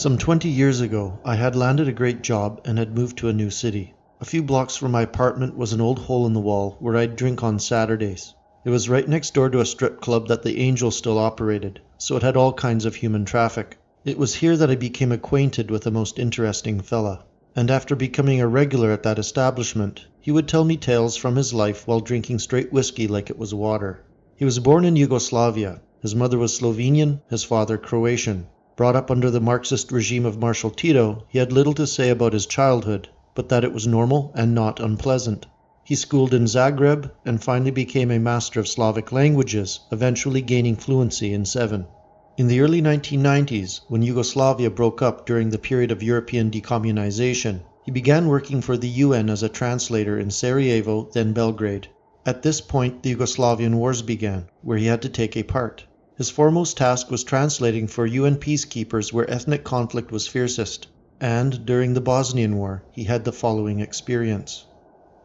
Some 20 years ago, I had landed a great job and had moved to a new city. A few blocks from my apartment was an old hole in the wall where I'd drink on Saturdays. It was right next door to a strip club that the Angel still operated, so it had all kinds of human traffic. It was here that I became acquainted with a most interesting fella. And after becoming a regular at that establishment, he would tell me tales from his life while drinking straight whiskey like it was water. He was born in Yugoslavia. His mother was Slovenian, his father Croatian. Brought up under the Marxist regime of Marshal Tito, he had little to say about his childhood, but that it was normal and not unpleasant. He schooled in Zagreb and finally became a master of Slavic languages, eventually gaining fluency in 7. In the early 1990s, when Yugoslavia broke up during the period of European decommunization, he began working for the UN as a translator in Sarajevo, then Belgrade. At this point, the Yugoslavian Wars began, where he had to take a part. His foremost task was translating for UN peacekeepers where ethnic conflict was fiercest, and during the Bosnian War, he had the following experience.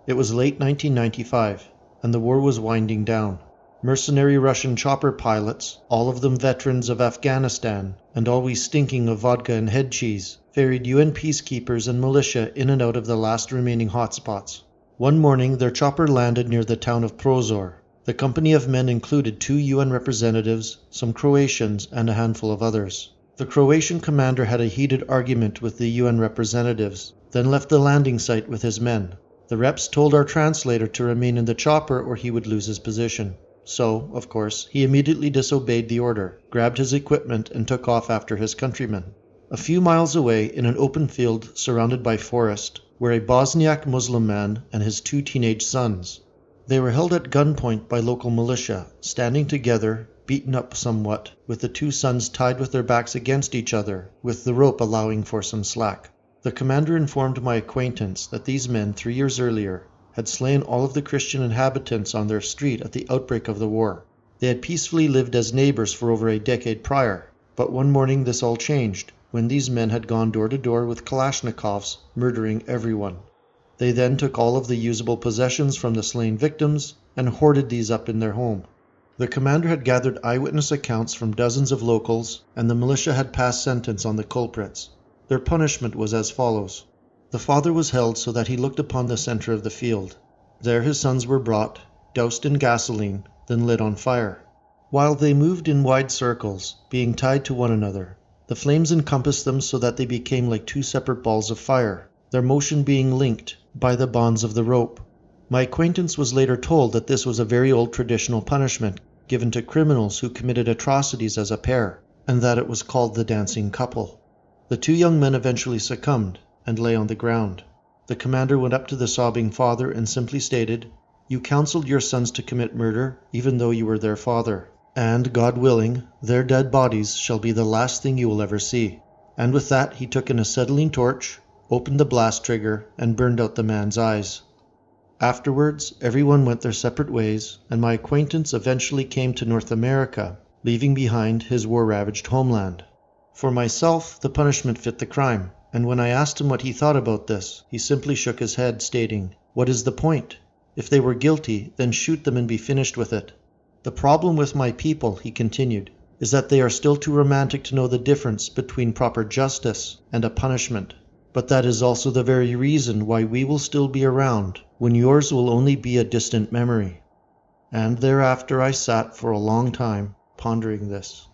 It was late 1995, and the war was winding down. Mercenary Russian chopper pilots, all of them veterans of Afghanistan, and always stinking of vodka and head cheese, ferried UN peacekeepers and militia in and out of the last remaining hotspots. One morning, their chopper landed near the town of Prozor. The company of men included 2 UN representatives, some Croatians, and a handful of others. The Croatian commander had a heated argument with the UN representatives, then left the landing site with his men. The reps told our translator to remain in the chopper or he would lose his position. So, of course, he immediately disobeyed the order, grabbed his equipment, and took off after his countrymen. A few miles away, in an open field surrounded by forest, were a Bosniak Muslim man and his 2 teenage sons. They were held at gunpoint by local militia, standing together, beaten up somewhat, with the 2 sons tied with their backs against each other, with the rope allowing for some slack. The commander informed my acquaintance that these men 3 years earlier had slain all of the Christian inhabitants on their street at the outbreak of the war. They had peacefully lived as neighbors for over a decade prior, but one morning this all changed, when these men had gone door to door with Kalashnikovs, murdering everyone. They then took all of the usable possessions from the slain victims and hoarded these up in their home. The commander had gathered eyewitness accounts from dozens of locals, and the militia had passed sentence on the culprits. Their punishment was as follows. The father was held so that he looked upon the center of the field. There his sons were brought, doused in gasoline, then lit on fire. While they moved in wide circles, being tied to one another, the flames encompassed them so that they became like 2 separate balls of fire, their motion being linked by the bonds of the rope. My acquaintance was later told that this was a very old traditional punishment given to criminals who committed atrocities as a pair, and that it was called the dancing couple. The 2 young men eventually succumbed and lay on the ground. The commander went up to the sobbing father and simply stated, "You counseled your sons to commit murder even though you were their father, and, God willing, their dead bodies shall be the last thing you will ever see." And with that he took an acetylene torch, opened the blast trigger, and burned out the man's eyes. Afterwards, everyone went their separate ways, and my acquaintance eventually came to North America, leaving behind his war-ravaged homeland. For myself, the punishment fit the crime, and when I asked him what he thought about this, he simply shook his head, stating, "What is the point? If they were guilty, then shoot them and be finished with it." The problem with my people, he continued, is that they are still too romantic to know the difference between proper justice and a punishment. But that is also the very reason why we will still be around, when yours will only be a distant memory. And thereafter I sat for a long time, pondering this.